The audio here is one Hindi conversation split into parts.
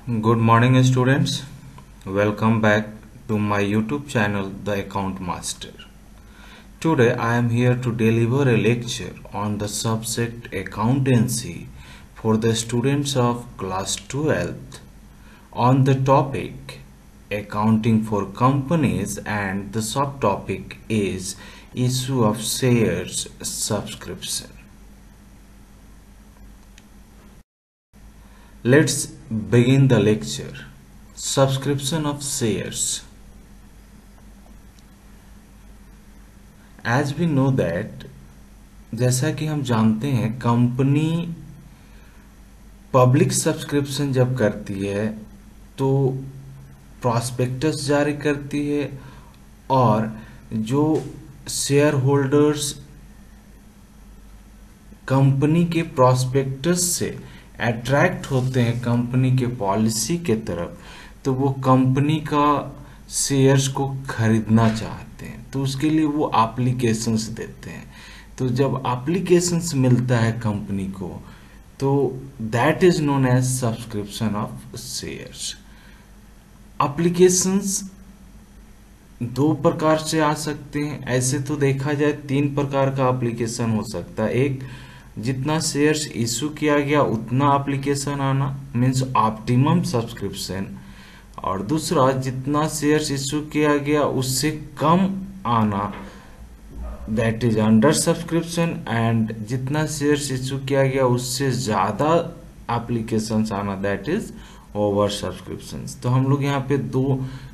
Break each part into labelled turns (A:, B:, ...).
A: Good morning, students. Welcome back to my YouTube channel, The Account Master. Today, I am here to deliver a lecture on the subject accountancy for the students of class 12th on the topic accounting for companies, and the subtopic is issue of shares subscription. Let's begin the lecture. Subscription of shares. As we know that, जैसा कि हम जानते हैं, कंपनी पब्लिक सब्सक्रिप्शन जब करती है तो प्रॉस्पेक्टस जारी करती है और जो शेयर होल्डर्स कंपनी के प्रॉस्पेक्टस से अट्रैक्ट होते हैं कंपनी के पॉलिसी के तरफ, तो वो कंपनी का शेयर्स को खरीदना चाहते हैं, तो उसके लिए वो एप्लीकेशंस देते हैं। तो जब एप्लीकेशंस मिलता है कंपनी को, तो that is known as subscription of shares. Applications दो प्रकार से आ सकते हैं। ऐसे तो देखा जाए 3 प्रकार का एप्लीकेशन हो सकता है। एक, जितना शेयर्स इशू किया गया उतना एप्लीकेशन आना, मीन्स ऑप्टिमम सब्सक्रिप्शन। और दूसरा, जितना शेयर्स इशू किया गया उससे कम आना, that is under subscription. And जितना शेयर्स इशू किया गया उससे ज़्यादा एप्लीकेशंस आना, दैट इज ओवर सब्सक्रिप्शंस। तो हम लोग यहाँ पे 2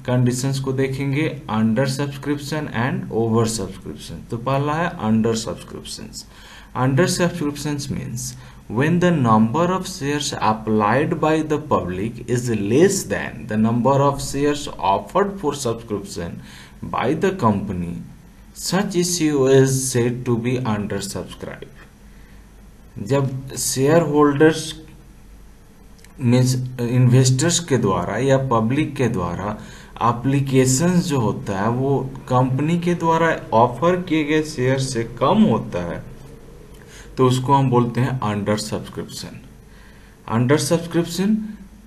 A: कंडीशंस को देखेंगे, under subscription and over subscription. तो पहला है under subscriptions. Under subscriptions means when the number of shares applied by the public is less than the number of shares offered for subscription by the company, such issue is said to be undersubscribed. जब शेयर होल्डर्स मीन्स इन्वेस्टर्स के द्वारा या पब्लिक के द्वारा एप्लीकेशंस जो होता है वो कंपनी के द्वारा ऑफर किए गए शेयर से कम होता है, तो उसको हम बोलते हैं अंडर सब्सक्रिप्शन। अंडर सब्सक्रिप्शन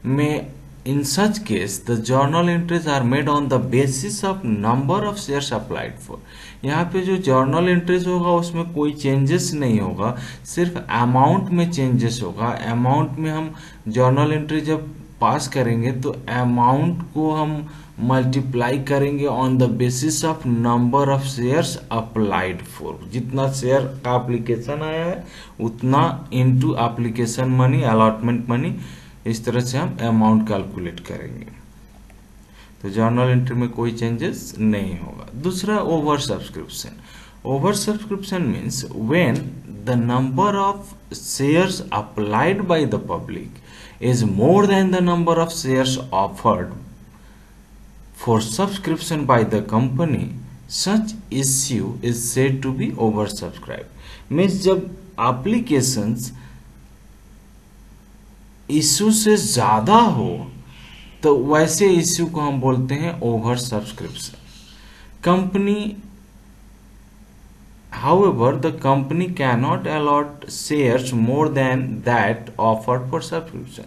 A: में in such case the journal entries are made on the basis of number of shares applied for. यहाँ पे जो जर्नल एंट्रीज होगा उसमें कोई चेंजेस नहीं होगा, सिर्फ अमाउंट में चेंजेस होगा। अमाउंट में हम जर्नल एंट्री जब पास करेंगे तो अमाउंट को हम मल्टीप्लाई करेंगे on the basis of number of shares applied for. जितना शेयर का एप्लीकेशन आया है उतना into application money, allotment money, इस तरह से हम अमाउंट कैलकुलेट करेंगे। तो जर्नल एंट्री में कोई चेंजेस नहीं होगा। दूसरा, over subscription. Over subscription means when the number of shares applied by the public is more than the number of shares offered for subscription by the company, such issue is said to be oversubscribed. Means जब applications इशू से ज्यादा हो तो वैसे इश्यू को हम बोलते हैं over subscription. Company However, the company cannot allot shares more than that offered for subscription.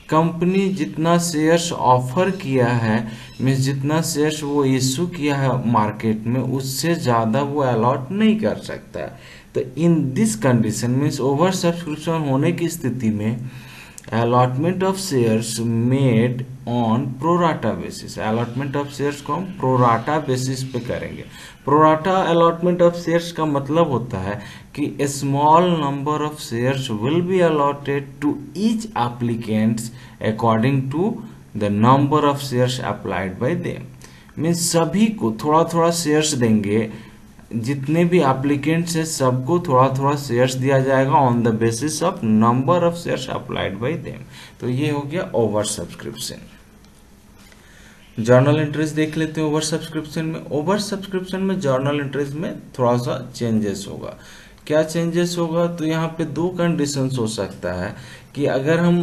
A: Company जितना शेयर्स ऑफर किया है, मीन्स जितना शेयर्स वो इशू किया है मार्केट में, उससे ज़्यादा वो अलॉट नहीं कर सकता है। तो in this condition means over subscription होने की स्थिति में allotment of shares made on pro rata basis. Allotment of shares को हम प्रोराटा बेसिस पे करेंगे। प्रोराटा अलॉटमेंट ऑफ शेयर्स का मतलब होता है कि a small number of shares will be allotted to each applicants according to the number of shares applied by them. Means सभी को थोड़ा थोड़ा शेयर्स देंगे, जितने भी एप्लीकेंट्स हैं सबको थोड़ा थोड़ा शेयर्स दिया जाएगा on the basis of number of shares applied by them. तो ये हो गया ओवर सब्सक्रिप्शन। जर्नल एंट्रीज देख लेते हैं ओवर सब्सक्रिप्शन में। ओवर सब्सक्रिप्शन में जर्नल एंट्रीज में थोड़ा सा चेंजेस होगा। क्या चेंजेस होगा? तो यहाँ पे 2 कंडीशंस हो सकता है कि अगर हम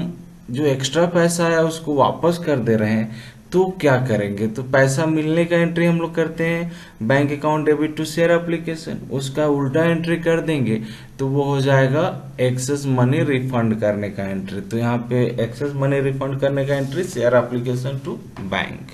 A: जो एक्स्ट्रा पैसा है उसको वापस कर दे रहे हैं तो क्या करेंगे, तो पैसा मिलने का एंट्री हम लोग करते हैं bank account debit to share application, उसका उल्टा एंट्री कर देंगे तो वो हो जाएगा एक्सेस मनी रिफंड करने का एंट्री। तो यहाँ पे एक्सेस मनी रिफंड करने का entry share application to bank.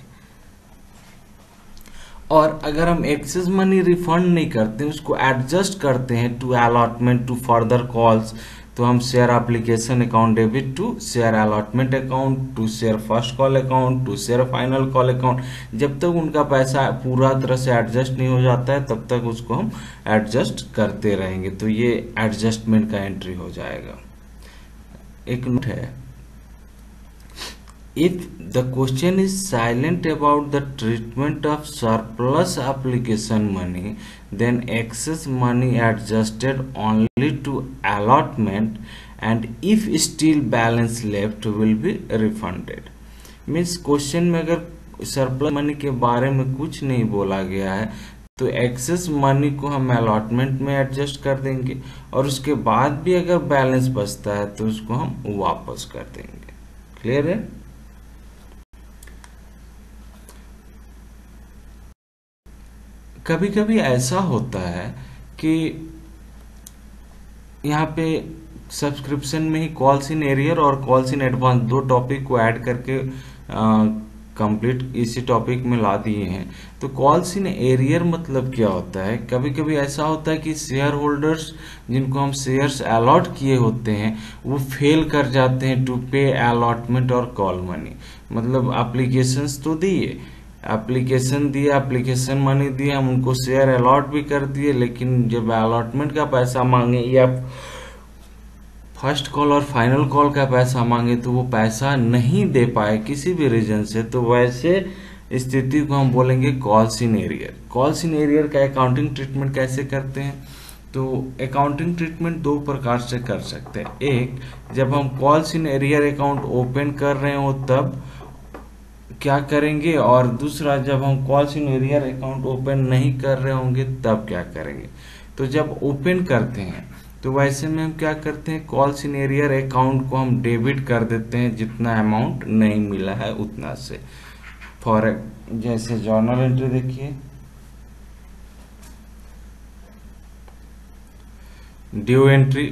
A: और अगर हम एक्सेस मनी रिफंड नहीं करते, उसको एडजस्ट करते हैं to allotment to further calls, तो हम share application account debit to share allotment account to share first call account to share final call account, जब तक उनका पैसा पूरा तरह से एडजस्ट नहीं हो जाता है तब तक उसको हम एडजस्ट करते रहेंगे। तो ये एडजस्टमेंट का एंट्री हो जाएगा। एक नोट है, if the question is silent about the treatment of surplus application money, then excess money adjusted only to allotment, and if still balance left will be refunded। Means question में अगर सरप्लस मनी के बारे में कुछ नहीं बोला गया है तो एक्सेस मनी को हम अलॉटमेंट में एडजस्ट कर देंगे, और उसके बाद भी अगर बैलेंस बचता है तो उसको हम वापस कर देंगे। क्लियर है? कभी कभी ऐसा होता है कि यहाँ पे सब्सक्रिप्शन में ही कॉल्स इन एरियर और कॉल्स इन एडवांस दो टॉपिक को ऐड करके कंप्लीट इसी टॉपिक में ला दिए हैं। तो कॉल्स इन एरियर मतलब क्या होता है, कभी कभी ऐसा होता है कि शेयर होल्डर्स जिनको हम शेयर्स अलॉट किए होते हैं वो फेल कर जाते हैं टू पे अलॉटमेंट और कॉल मनी। मतलब एप्लीकेशंस तो दिए, एप्लीकेशन दिया, एप्लीकेशन मनी दिया, हम उनको शेयर अलॉट भी कर दिए, लेकिन जब अलॉटमेंट का पैसा मांगे या फर्स्ट कॉल और फाइनल कॉल का पैसा मांगे तो वो पैसा नहीं दे पाए किसी भी रीजन से, तो वैसे स्थिति को हम बोलेंगे calls in arrear. Calls in arrear का अकाउंटिंग ट्रीटमेंट कैसे करते हैं, तो अकाउंटिंग ट्रीटमेंट दो प्रकार से कर सकते हैं। एक, जब हम calls in arrear account open कर रहे हो तब क्या करेंगे, और दूसरा जब हम calls in arrear account open नहीं कर रहे होंगे तब क्या करेंगे। तो जब ओपन करते हैं तो वैसे में हम क्या करते हैं, कॉल्स इन एरियर अकाउंट को हम डेबिट कर देते हैं जितना अमाउंट नहीं मिला है उतना से। फॉर जैसे जर्नल एंट्री देखिए, ड्यू एंट्री,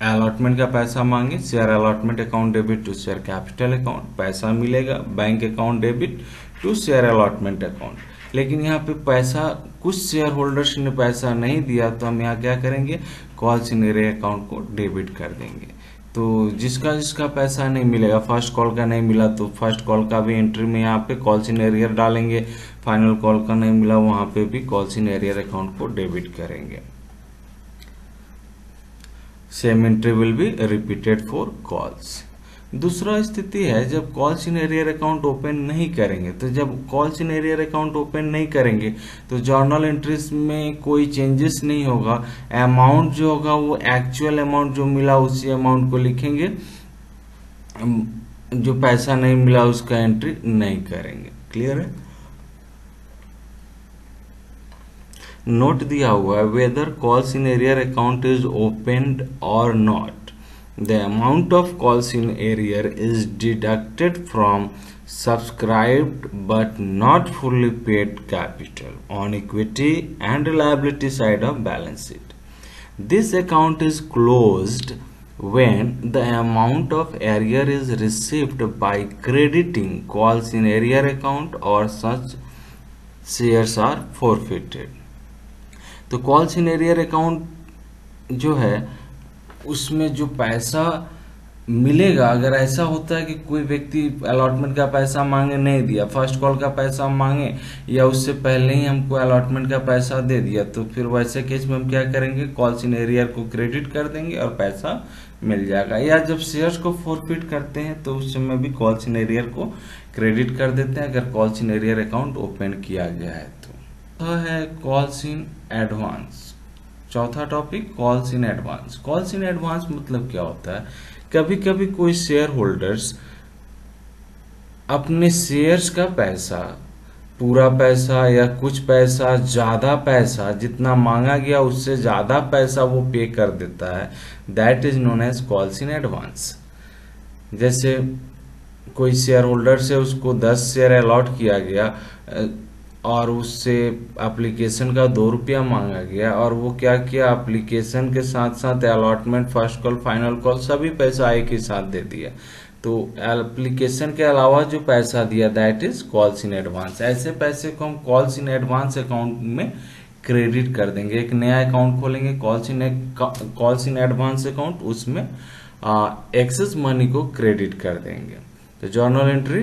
A: अलॉटमेंट का पैसा मांगे, share allotment account debit to share capital account, पैसा मिलेगा bank account debit to share allotment account. लेकिन यहाँ पे पैसा कुछ शेयर होल्डर्स ने पैसा नहीं दिया तो हम यहाँ क्या करेंगे, कॉल्स इन एरियर अकाउंट को डेबिट कर देंगे। तो जिसका जिसका पैसा नहीं मिलेगा, फर्स्ट कॉल का नहीं मिला तो फर्स्ट कॉल का भी एंट्री में यहाँ पे कॉल्स इन एरियर डालेंगे, फाइनल कॉल का नहीं मिला वहां पे भी कॉल्स इन एरियर अकाउंट को डेबिट करेंगे। Same entry will be repeated for calls. दूसरा स्थिति है जब calls in arrear account open नहीं करेंगे। तो जब calls in arrear account open नहीं करेंगे तो जर्नल एंट्रीज में कोई चेंजेस नहीं होगा, अमाउंट जो होगा वो एक्चुअल अमाउंट जो मिला उसी अमाउंट को लिखेंगे, जो पैसा नहीं मिला उसका एंट्री नहीं करेंगे। क्लियर है? नोट दिया हुआ है, whether calls in arrear account is opened or not, the amount of calls in arrear is deducted from subscribed but not fully paid capital on equity and liability side of balance sheet. This account is closed when the amount of arrear is received by crediting calls in arrear account or such shares are forfeited. तो कॉल्स इन एरियर अकाउंट जो है उसमें जो पैसा मिलेगा, अगर ऐसा होता है कि कोई व्यक्ति अलॉटमेंट का पैसा मांगे नहीं दिया, फर्स्ट कॉल का पैसा मांगे या उससे पहले ही हमको अलॉटमेंट का पैसा दे दिया, तो फिर वैसे केस में हम क्या करेंगे, कॉल्स इन एरियर को क्रेडिट कर देंगे और पैसा मिल जाएगा। या जब शेयर्स को फॉरफिट करते हैं तो उस समय भी कॉल्स इन एरियर को क्रेडिट कर देते हैं अगर calls in arrear account open किया गया है तो है कॉल्स इन एडवांस। चौथा topic calls in advance. Calls in advance मतलब क्या होता है, कभी कभी कोई शेयर होल्डर्स अपने शेयर्स का पैसा, पूरा पैसा या कुछ पैसा, ज्यादा पैसा जितना मांगा गया उससे ज्यादा पैसा वो पे कर देता है, that is known as calls in advance. जैसे कोई शेयर होल्डर से उसको 10 शेयर अलॉट किया गया और उससे एप्लीकेशन का 2 रुपया मांगा गया, और वो क्या किया, एप्लीकेशन के साथ साथ allotment, first call, final call सभी पैसा एक ही साथ दे दिया। तो एप्लीकेशन के अलावा जो पैसा दिया that is calls in advance. ऐसे पैसे को हम कॉल्स इन एडवांस अकाउंट में क्रेडिट कर देंगे। एक नया अकाउंट खोलेंगे कॉल्स इन एडवांस अकाउंट, उसमें एक्सेस मनी को क्रेडिट कर देंगे। तो जर्नल एंट्री,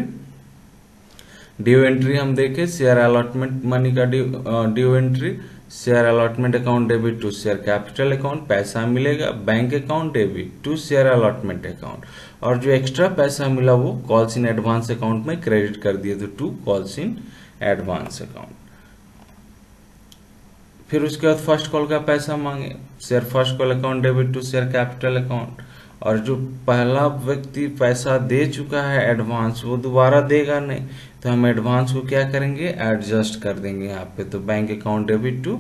A: ड्यू एंट्री हम देखें, शेयर अलॉटमेंट मनी का due entry, share allotment account debit to share capital account, पैसा मिलेगा, bank account debit to share allotment account, और जो एक्स्ट्रा पैसा मिला वो कॉल्स इन एडवांस अकाउंट में क्रेडिट कर दिए, तो to calls in advance account. फिर उसके बाद फर्स्ट कॉल का पैसा मांगे, share first call account debit to share capital account, और जो पहला व्यक्ति पैसा दे चुका है एडवांस वो दोबारा देगा नहीं, तो हम एडवांस को क्या करेंगे, एडजस्ट कर देंगे यहाँ पे। तो bank account debit to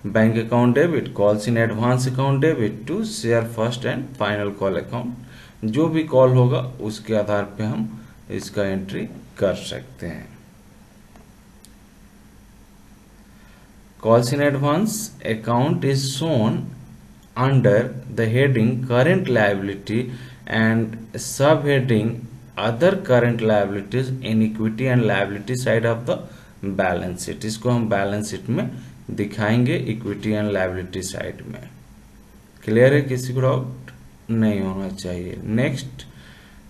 A: bank account debit calls in advance account debit to share first and final call account, जो भी कॉल होगा उसके आधार पे हम इसका एंट्री कर सकते हैं। Calls in advance account is shown under the heading current liability and subheading other current liabilities in equity and liability side of the balance sheet। इसको हम बैलेंस शीट में दिखाएंगे इक्विटी एंड लायबिलिटी साइड में। क्लियर है, किसी को डाउट नहीं होना चाहिए। नेक्स्ट,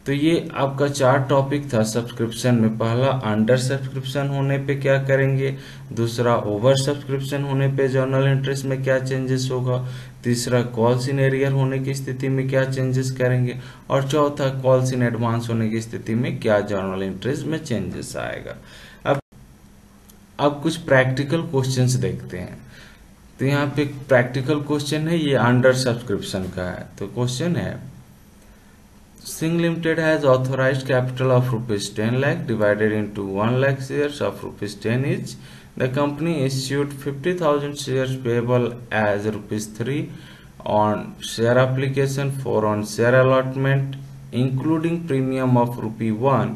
A: तो ये आपका 4 टॉपिक था सब्सक्रिप्शन में। पहला, अंडर सब्सक्रिप्शन होने पे क्या करेंगे, दूसरा ओवर सब्सक्रिप्शन होने पे जर्नल इंटरेस्ट में क्या चेंजेस होगा, तीसरा कॉल्स इन एरियर होने की स्थिति में क्या चेंजेस करेंगे, और चौथा कॉल्स इन एडवांस होने की स्थिति में क्या जर्नल इंटरेस्ट में चेंजेस आएगा। अब कुछ प्रैक्टिकल क्वेश्चंस देखते हैं। तो यहाँ पे प्रैक्टिकल क्वेश्चन है, ये अंडर सब्सक्रिप्शन का है। तो क्वेश्चन है, Singh Limited has authorized capital of rupees 10 lakh divided into 1 lakh shares of rupees 10 each. The company issued 50,000 shares payable as rupees 3 on share application, 4 on share allotment, including premium of rupee 1,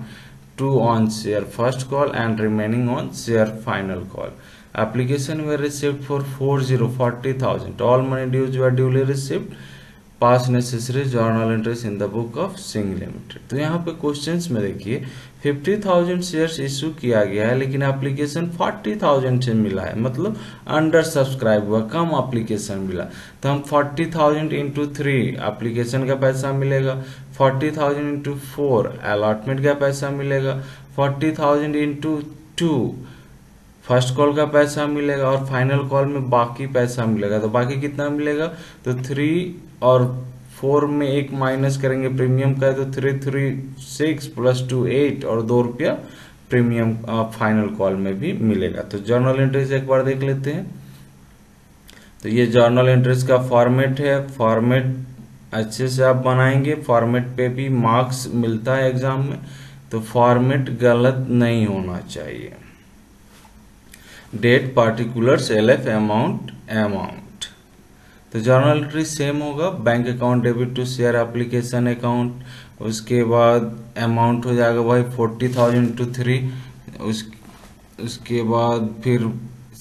A: 2 on share first call and remaining on share final call. Application were received for 40,000. All money dues were duly received. Pass necessary journal entries in the book of Singh limited. तो यहाँ पे क्वेश्चंस में देखिए 50,000 शेयर्स इशू किया गया है, लेकिन एप्लीकेशन 40,000 से मिला है, मतलब अंडर सब्सक्राइब हुआ, कम एप्लीकेशन मिला। तो हम 40,000 इंटू 3 एप्लीकेशन का पैसा मिलेगा, 40,000 इंटू 4 अलॉटमेंट का पैसा मिलेगा, 40,000 इंटू 2 फर्स्ट कॉल का पैसा मिलेगा, और फाइनल कॉल में बाकी पैसा मिलेगा। तो बाकी कितना मिलेगा, तो 3 और 4 में 1 माइनस करेंगे प्रीमियम का, तो 3 3 6 प्लस 2 8 और 2 रुपया प्रीमियम फाइनल कॉल में भी मिलेगा। तो जर्नल एंट्रीज एक बार देख लेते हैं। तो ये जर्नल एंट्रीज का फॉर्मेट है। फॉर्मेट अच्छे से आप बनाएंगे, फॉर्मेट पे भी मार्क्स मिलता है एग्जाम में, तो फॉर्मेट गलत नहीं होना चाहिए। Date, particulars, LF, amount. तो जर्नल एंट्री सेम होगा, bank account debit to share application account, उसके बाद अमाउंट हो जाएगा भाई 40,000 टू 3, उसके बाद फिर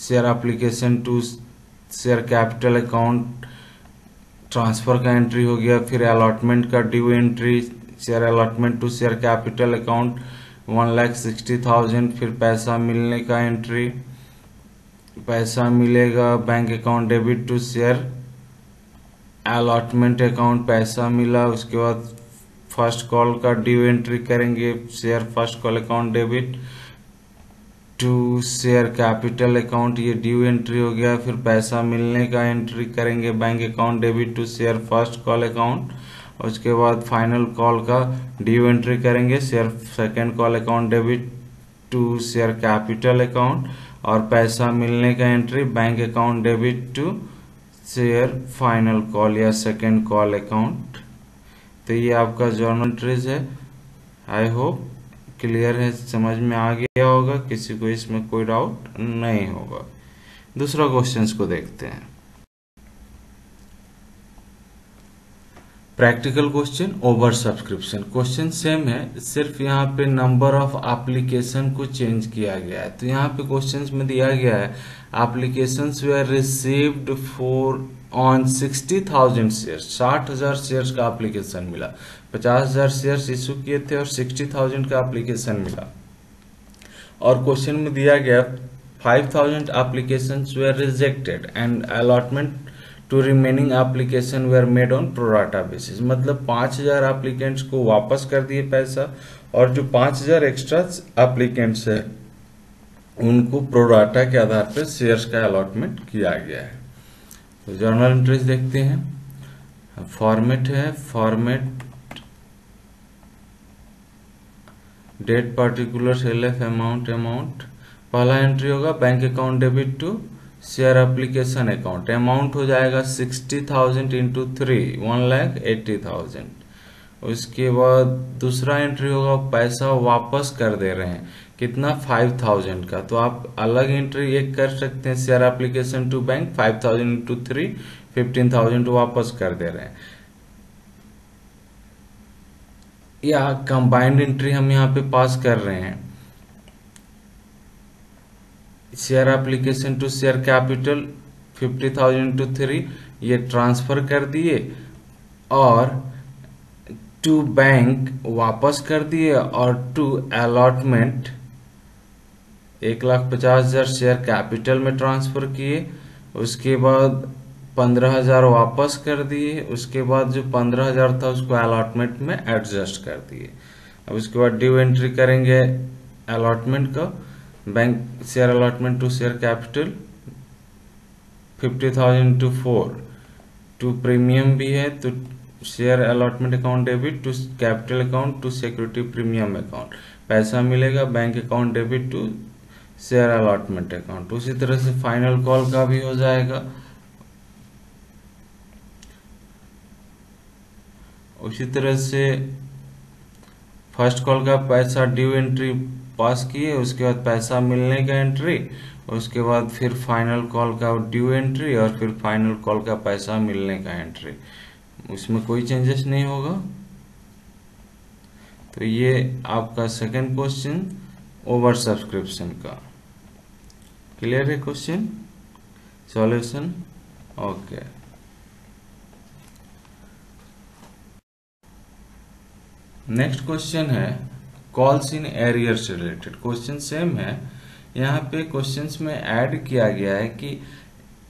A: share application to share capital account, transfer का एंट्री हो गया, फिर अलॉटमेंट का due entry, share allotment to share capital account 1,60,000, फिर पैसा मिलने का एंट्री, पैसा मिलेगा bank account debit to share allotment account, पैसा मिला, उसके बाद फर्स्ट कॉल का ड्यू एंट्री करेंगे, share first call account debit to share capital account, ये ड्यू एंट्री हो गया, फिर पैसा मिलने का एंट्री करेंगे bank account debit to share first call account, उसके बाद फाइनल कॉल का ड्यू एंट्री करेंगे, share second call account debit to share capital account, और पैसा मिलने का entry bank account debit to share final call या सेकेंड कॉल अकाउंट। तो ये आपका जर्नल एंट्रीज है। आई होप क्लियर है, समझ में आ गया होगा, किसी को इसमें कोई डाउट नहीं होगा। दूसरा क्वेश्चंस को देखते हैं। Practical question over subscription. Question same है, सिर्फ यहाँ पे नंबर ऑफ एप्लीकेशन को चेंज किया गया है। तो यहाँ पे क्वेश्चंस में दिया गया है applications were received for on 60,000 shares, 60,000 shares का एप्लीकेशन मिला। 50,000 शेयर्स इशू किए थे और 60,000 का एप्लीकेशन मिला। और क्वेश्चन में दिया गया 5,000 applications were rejected and allotment to remaining application were made on pro rata basis. मतलब 5,000 एप्लीकेंट्स को वापस कर दिए पैसा, और जो 5,000 एक्स्ट्रा एप्लीकेंट्स है उनको प्रोराटा के आधार पर शेयर्स का अलॉटमेंट किया गया है। तो जर्नल एंट्रीज देखते हैं। फॉर्मेट है, format date particular LF amount. पहला एंट्री होगा bank account debit to share application account. Amount हो जाएगा 60,000 इंटू 3, 1,80,000। उसके बाद दूसरा एंट्री होगा पैसा वापस कर दे रहे हैं, कितना 5,000 का। तो आप अलग एंट्री एक कर सकते हैं, share application to bank 5,000 into 3, 15,000 वापस कर दे रहे हैं। या कंबाइंड एंट्री हम यहाँ पे पास कर रहे हैं, share application to share capital 50,000 into 3 ये ट्रांसफर कर दिए और टू बैंक वापस कर दिए, और टू अलॉटमेंट 1,50,000 शेयर कैपिटल में ट्रांसफर किए। उसके बाद 15,000 वापस कर दिए। उसके बाद जो 15,000 था उसको अलॉटमेंट में एडजस्ट कर दिए। अब उसके बाद ड्यू एंट्री करेंगे अलॉटमेंट का, bank share allotment to share capital 50,000 to 4, to premium भी है तो share allotment account debit to capital account to security premium account, पैसा मिलेगा bank account debit to share allotment account. उसी तरह से फाइनल कॉल का भी हो जाएगा। उसी तरह से फर्स्ट कॉल का पैसा ड्यू एंट्री पास किए, उसके बाद पैसा मिलने का एंट्री, उसके बाद फिर फाइनल कॉल का ड्यू एंट्री, और फिर फाइनल कॉल का पैसा मिलने का एंट्री। उसमें कोई चेंजेस नहीं होगा। तो ये आपका सेकंड क्वेश्चन ओवर सब्सक्रिप्शन का। क्लियर है question? Solution okay. Next question है कॉल्स इन एरियर से रिलेटेड। क्वेश्चन सेम है, यहाँ पे क्वेश्चंस में ऐड किया गया है कि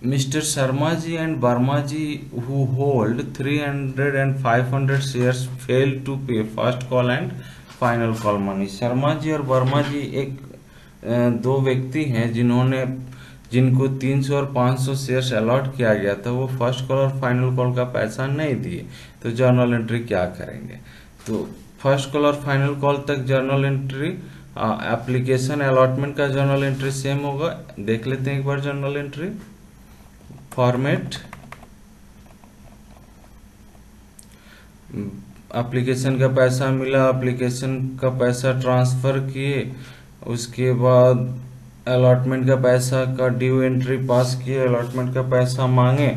A: mister Sharma ji and Verma ji who hold 300 and 500 shares fail to pay first call and final call money. Sharma ji और वर्मा जी एक दो व्यक्ति हैं जिनको 300 और 500 शेयर्स अलॉट किया गया था, वो फर्स्ट कॉल और फाइनल कॉल का पैसा नहीं दिए। तो जर्नल एंट्री क्या करेंगे? तो फर्स्ट कॉल और फाइनल कॉल तक जर्नल एंट्री, एप्लीकेशन अलॉटमेंट का जर्नल एंट्री सेम होगा। देख लेते हैं एक बार जर्नल एंट्री। फॉर्मेट एप्लीकेशन का पैसा मिला, एप्लीकेशन का पैसा ट्रांसफर किए, उसके बाद अलॉटमेंट का पैसा का ड्यू एंट्री पास किए, अलॉटमेंट का पैसा मांगे,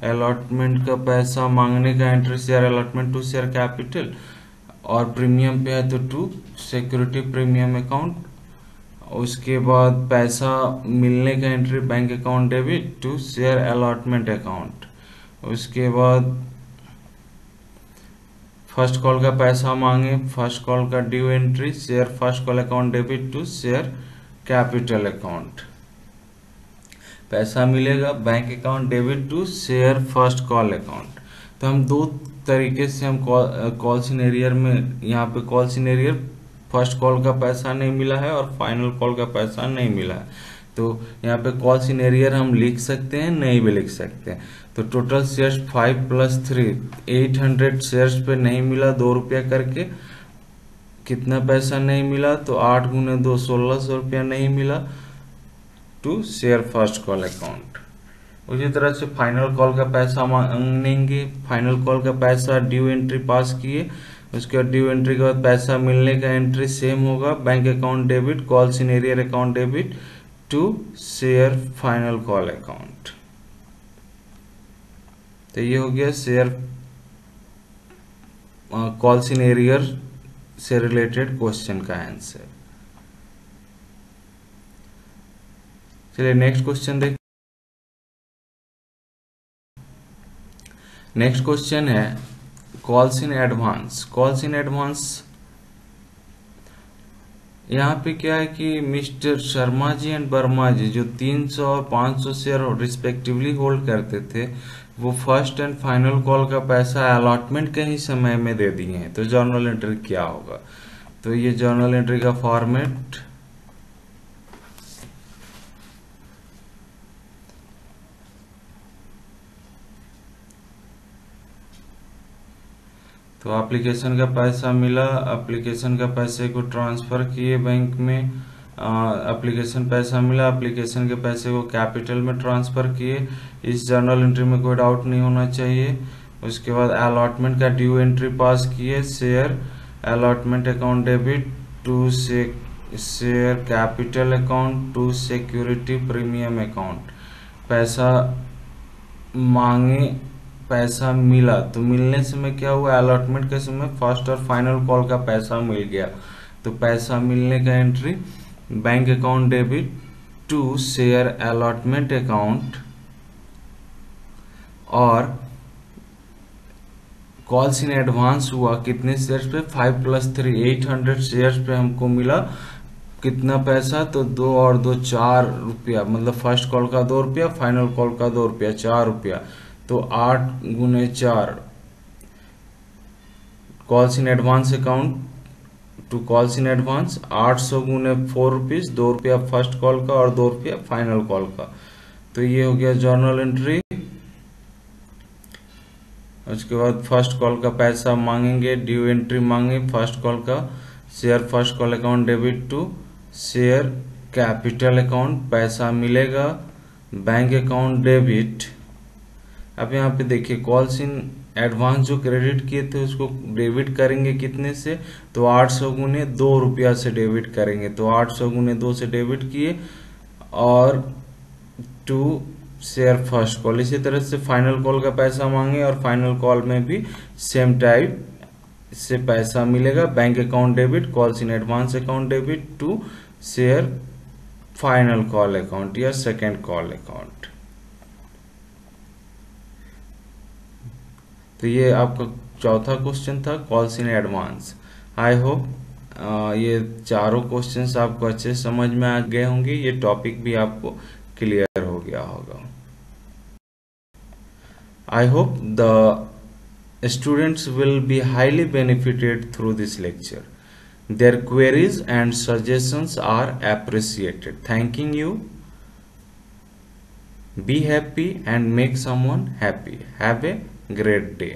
A: अलॉटमेंट का पैसा मांगने का entry share allotment to share capital, और प्रीमियम पे है तो टू सिक्योरिटी प्रीमियम अकाउंट। उसके बाद पैसा मिलने का entry bank account debit to share allotment account. उसके बाद फर्स्ट कॉल का पैसा मांगे, फर्स्ट कॉल का due entry share first call account debit to share capital account, पैसा मिलेगा bank account debit to share first call account. तो हम दो तरीके से हम कॉल सिनेरियर में, यहाँ पे कॉल सिनेरियर फर्स्ट कॉल का पैसा नहीं मिला है और फाइनल कॉल का पैसा नहीं मिला है, तो यहाँ पे कॉल सिनेरियर हम लिख सकते हैं, नहीं भी लिख सकते हैं। तो टोटल शेयर्स 5 + 3 800 शेयर्स पे नहीं मिला, 2 रुपया करके। कितना पैसा नहीं मिला? तो 8 × 2 1600 रुपया नहीं मिला to share first call account. उसी तरह से फाइनल कॉल का पैसा मांगेंगे, फाइनल कॉल का पैसा ड्यू एंट्री पास किए, उसके बाद ड्यू एंट्री के बाद पैसा मिलने का एंट्री सेम होगा, bank account debit call in arrear account debit to share final call account. तो ये हो गया शेयर कॉल्स इन एरियर से रिलेटेड क्वेश्चन का आंसर। चलिए नेक्स्ट क्वेश्चन देख। नेक्स्ट क्वेश्चन है calls in advance. Calls in advance यहाँ पे क्या है कि मिस्टर शर्मा जी एंड वर्मा जी जो 300 और 500 शेयर रिस्पेक्टिवली होल्ड करते थे, वो फर्स्ट एंड फाइनल कॉल का पैसा अलॉटमेंट के ही समय में दे दिए हैं। तो जर्नल एंट्री क्या होगा? तो ये जर्नल एंट्री का फॉर्मेट तो एप्लीकेशन का पैसा मिला, एप्लीकेशन का पैसे को ट्रांसफर किए बैंक में, एप्लीकेशन पैसा मिला, एप्लीकेशन के पैसे को कैपिटल में ट्रांसफर किए। इस जर्नल एंट्री में कोई डाउट नहीं होना चाहिए। उसके बाद अलॉटमेंट का ड्यू एंट्री पास किए, share allotment account debit to share capital account to security premium account. पैसा मांगे, पैसा मिला, तो मिलने समय क्या हुआ? अलॉटमेंट के समय फर्स्ट और फाइनल कॉल का पैसा मिल गया, तो पैसा मिलने का entry bank account debit to share allotment account, और कॉल्स इन एडवांस हुआ कितने शेयर्स पे? 5 + 3 800 शेयर्स पे हमको मिला कितना पैसा? तो 2 और 2 4 रुपया, मतलब फर्स्ट कॉल का 2 रुपया, फाइनल कॉल का 2 रुपया, 4 रुपया। तो 8 × 4 calls in advance account to calls in advance 800 × 4 rupees, 2 रुपया फर्स्ट कॉल का और 2 रुपया फाइनल कॉल का। तो ये हो गया जर्नल एंट्री। उसके बाद फर्स्ट कॉल का पैसा मांगेंगे, ड्यू एंट्री मांगे फर्स्ट कॉल का, share first call account debit to share capital account, पैसा मिलेगा बैंक अकाउंट डेबिट। अब यहाँ पे देखिए कॉल्स इन एडवांस जो क्रेडिट किए थे उसको डेबिट करेंगे कितने से? तो 800 × 2 रुपया से डेबिट करेंगे। तो 800 × 2 से डेबिट किए और टू शेयर फर्स्ट कॉल। इसी तरह से फाइनल कॉल का पैसा मांगे और फाइनल कॉल में भी सेम टाइप से पैसा मिलेगा bank account debit, calls in advance account debit to share final call account या सेकेंड कॉल अकाउंट। तो ये आपका चौथा क्वेश्चन था calls in advance. I hope ये चारों क्वेश्चंस आपको अच्छे समझ में आ गए होंगे, ये टॉपिक भी आपको क्लियर हो गया होगा। I hope the students will be highly benefited through this lecture. Their queries and suggestions are appreciated. Thanking you. Be happy and make someone happy. Have a great day.